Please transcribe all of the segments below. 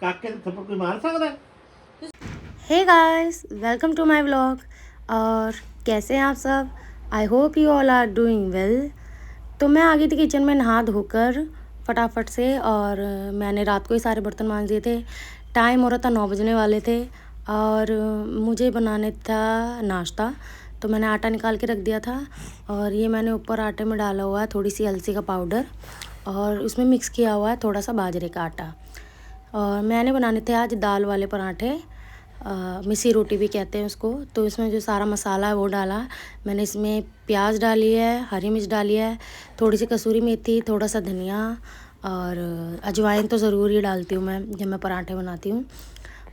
काके ते थप्पड़ कोई मार सकता है? Hey guys, welcome to my vlog. और कैसे हैं आप सब? I hope you all are doing well. तो मैं आ गई थी किचन में नहा धोकर फटाफट से, और मैंने रात को ही सारे बर्तन मांज दिए थे। टाइम हो रहा था 9 बजने वाले थे, और मुझे बनाने था नाश्ता। तो मैंने आटा निकाल के रख दिया था, और ये मैंने ऊपर आटे में डाला हुआ है थोड़ी सी अलसी का पाउडर, और उसमें मिक्स किया हुआ है थोड़ा सा बाजरे का आटा। और मैंने बनाने थे आज दाल वाले पराठे, मिसी रोटी भी कहते हैं उसको। तो इसमें जो सारा मसाला है वो डाला। मैंने इसमें प्याज डाली है, हरी मिर्च डाली है, थोड़ी सी कसूरी मेथी, थोड़ा सा धनिया, और अजवाइन तो ज़रूर ही डालती हूँ मैं जब मैं पराठे बनाती हूँ।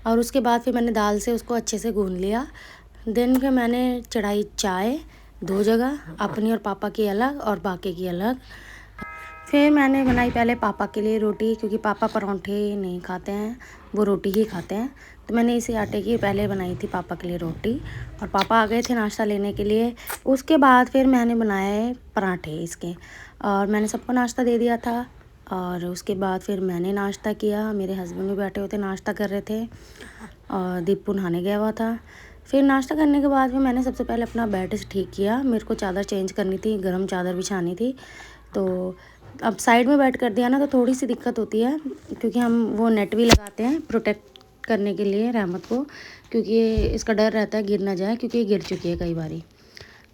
और उसके बाद फिर मैंने दाल से उसको अच्छे से गूँध लिया। देन फिर मैंने चढ़ाई चाय 2 जगह, अपनी और पापा की अलग और बाकी की अलग। फिर मैंने बनाई पहले पापा के लिए रोटी, क्योंकि पापा पराठे नहीं खाते हैं, वो रोटी ही खाते हैं। तो मैंने इसी आटे की पहले बनाई थी पापा के लिए रोटी, और पापा आ गए थे नाश्ता लेने के लिए। उसके बाद फिर मैंने बनाए पराठे इसके, और मैंने सबको नाश्ता दे दिया था। और उसके बाद फिर मैंने नाश्ता किया, मेरे हस्बैंड भी बैठे हुए थे नाश्ता कर रहे थे, और दीपू नहाने गया हुआ था। फिर नाश्ता करने के बाद फिर मैंने सबसे पहले अपना बेड ठीक किया। मेरे को चादर चेंज करनी थी, गर्म चादर बिछानी थी। तो अब साइड में बेड कर दिया ना, तो थोड़ी सी दिक्कत होती है, क्योंकि हम वो नेट भी लगाते हैं प्रोटेक्ट करने के लिए रहमत को, क्योंकि इसका डर रहता है गिर ना जाए, क्योंकि ये गिर चुकी है कई बारी।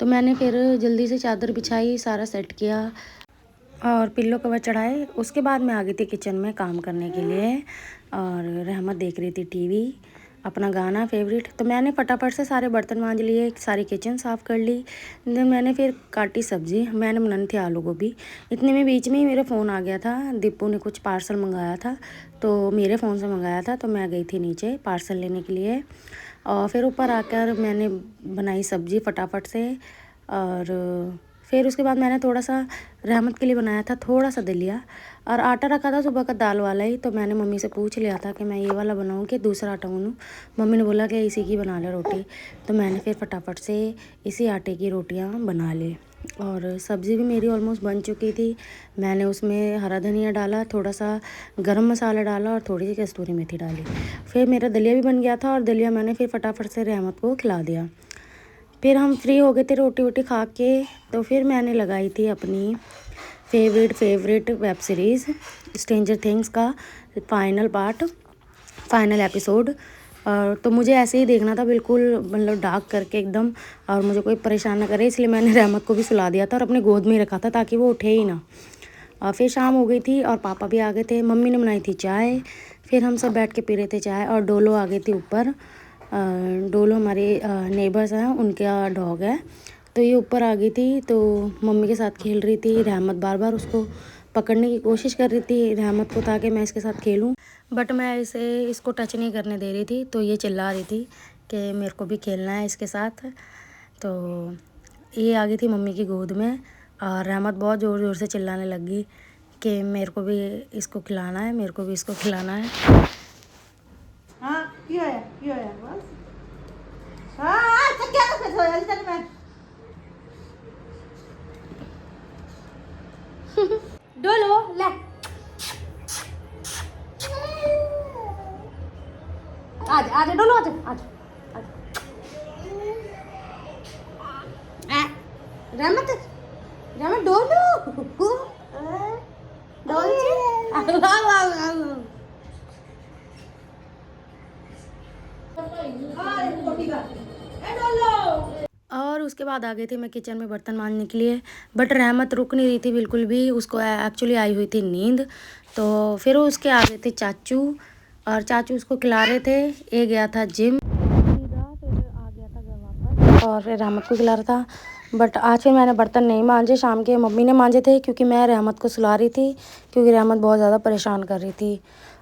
तो मैंने फिर जल्दी से चादर बिछाई, सारा सेट किया और पिल्लो कवर चढ़ाए। उसके बाद मैं आ गई थी किचन में काम करने के लिए, और रहमत देख रही थी टीवी, अपना गाना फेवरेट। तो मैंने फटाफट से सारे बर्तन मांज लिए, सारी किचन साफ़ कर ली। देन मैंने फिर काटी सब्ज़ी, मैंने बनानी थी आलू गोभी। इतने में बीच में ही मेरा फ़ोन आ गया था, दीपू ने कुछ पार्सल मंगाया था, तो मेरे फ़ोन से मंगाया था। तो मैं गई थी नीचे पार्सल लेने के लिए, और फिर ऊपर आकर मैंने बनाई सब्ज़ी फटाफट से। और फिर उसके बाद मैंने थोड़ा सा रहमत के लिए बनाया था थोड़ा सा दलिया, और आटा रखा था सुबह का दाल वाला ही। तो मैंने मम्मी से पूछ लिया था कि मैं ये वाला बनाऊँ कि दूसरा आटा गूँधूँ। मम्मी ने बोला कि इसी की बना ले रोटी। तो मैंने फिर फटाफट से इसी आटे की रोटियां बना ली, और सब्ज़ी भी मेरी ऑलमोस्ट बन चुकी थी। मैंने उसमें हरा धनिया डाला, थोड़ा सा गरम मसाला डाला, और थोड़ी सी कस्तूरी मेथी डाली। फिर मेरा दलिया भी बन गया था, और दलिया मैंने फिर फटाफट से रहमत को खिला दिया। फिर हम फ्री हो गए थे रोटी वोटी खा के। तो फिर मैंने लगाई थी अपनी favourite web series stranger things का फाइनल पार्ट, फाइनल एपिसोड। और तो मुझे ऐसे ही देखना था, बिल्कुल मतलब डार्क करके एकदम, और मुझे कोई परेशान ना करे, इसलिए मैंने रहमत को भी सुला दिया था और अपने गोद में ही रखा था, ताकि वो उठे ही ना। और फिर शाम हो गई थी, और पापा भी आ गए थे, मम्मी ने बनाई थी चाय। फिर हम सब बैठ के पी रहे थे चाय, और डोलो आ गई थी ऊपर। डोलो हमारे नेबर्स हैं, उनका डॉग है। तो ये ऊपर आ गई थी, तो मम्मी के साथ खेल रही थी। रहमत बार बार उसको पकड़ने की कोशिश कर रही थी रहमत को, ताकि मैं इसके साथ खेलूं, बट मैं इसको टच नहीं करने दे रही थी। तो ये चिल्ला रही थी कि मेरे को भी खेलना है इसके साथ। तो ये आ गई थी मम्मी की गोद में, और रहमत बहुत ज़ोर ज़ोर से चिल्लाने लगी कि मेरे को भी इसको खिलाना है, मेरे को भी इसको खिलाना है। हाँ क्यों है बस हाँ तो क्या कर सकते हो जल्दी जल्दी मैं डोलो ले आज आज डोलो आज आज रहमत रहमत डोलो डोल आओ आओ आओ और उसके बाद आ गई थी मैं किचन में बर्तन मांजने के लिए, बट रहमत रुक नहीं रही थी बिल्कुल भी, उसको एक्चुअली आई हुई थी नींद। तो फिर उसके आ गए थे चाचू, और चाचू उसको खिला रहे थे। ये गया था जिम, फिर आ गया था घर वापस, और फिर रहमत को खिला रहा था। बट आज फिर मैंने बर्तन नहीं मांजे, शाम के मम्मी ने मांजे थे, क्योंकि मैं रहमत को सुला रही थी, क्योंकि रहमत बहुत ज़्यादा परेशान कर रही थी।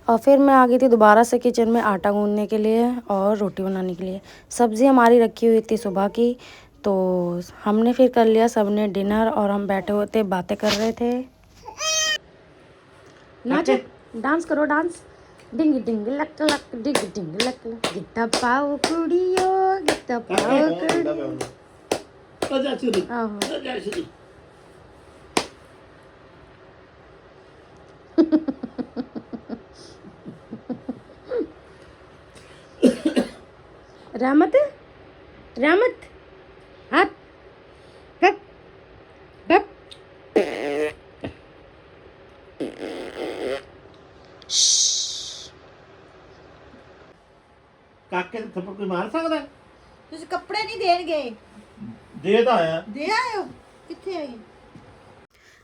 और फिर मैं आ गई थी दोबारा से किचन में आटा गूँधने के लिए और रोटी बनाने के लिए। सब्ज़ी हमारी रखी हुई थी सुबह की, तो हमने फिर कर लिया सबने डिनर, और हम बैठे हुए थे बातें कर रहे थे। नाचो, डांस करो डांस। डिंग डिंग लक लक डिंग डिंग लक लक, गिट्टा पाओ कुड़ियो, गिट्टा पाओ कुड़ियो। आहो। रहमत रहमत हाथ बक बक ਕਾਕੇ ਦੇ ਥੱਪੜ ਕੋਈ ਮਾਰ ਸਕਦਾ ਹੈ? ਤੁਸੀਂ ਕੱਪੜੇ ਨਹੀਂ ਦੇਣ ਗਏ ਦੇ ਤਾਂ ਆਇਆ। ਦੇ ਆਏ ਹੋ ਕਿੱਥੇ ਆਏ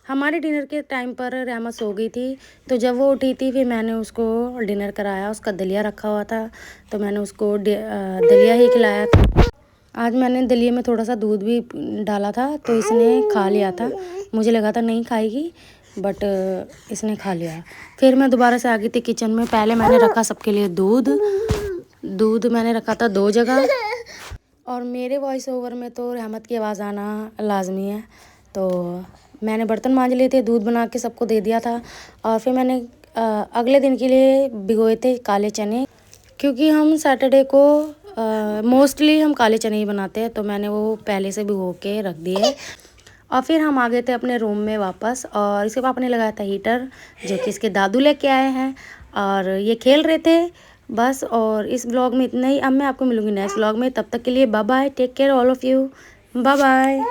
हमारे डिनर के टाइम पर रहमत सो गई थी, तो जब वो उठी थी फिर मैंने उसको डिनर कराया। उसका दलिया रखा हुआ था तो मैंने उसको दलिया ही खिलाया था। आज मैंने दलिया में थोड़ा सा दूध भी डाला था तो इसने खा लिया था। मुझे लगा था नहीं खाएगी बट इसने खा लिया। फिर मैं दोबारा से आ गई थी किचन में। पहले मैंने रखा सबके लिए दूध मैंने रखा था 2 जगह। और मेरे वॉइस ओवर में तो रहमत की आवाज़ आना लाजमी है, तो मैंने बर्तन मांज लिए थे, दूध बना के सबको दे दिया था। और फिर मैंने अगले दिन के लिए भिगोए थे काले चने, क्योंकि हम सैटरडे को मोस्टली हम काले चने ही बनाते हैं, तो मैंने वो पहले से भिगो के रख दिए। और फिर हम आ गए थे अपने रूम में वापस, और इसके पापा ने लगाया था हीटर जो कि इसके दादू लेके आए हैं, और ये खेल रहे थे बस। और इस ब्लॉग में इतना ही। अब मैं आपको मिलूंगी नेक्स्ट ब्लॉग में। तब तक के लिए bye bye, take care all of you, bye bye.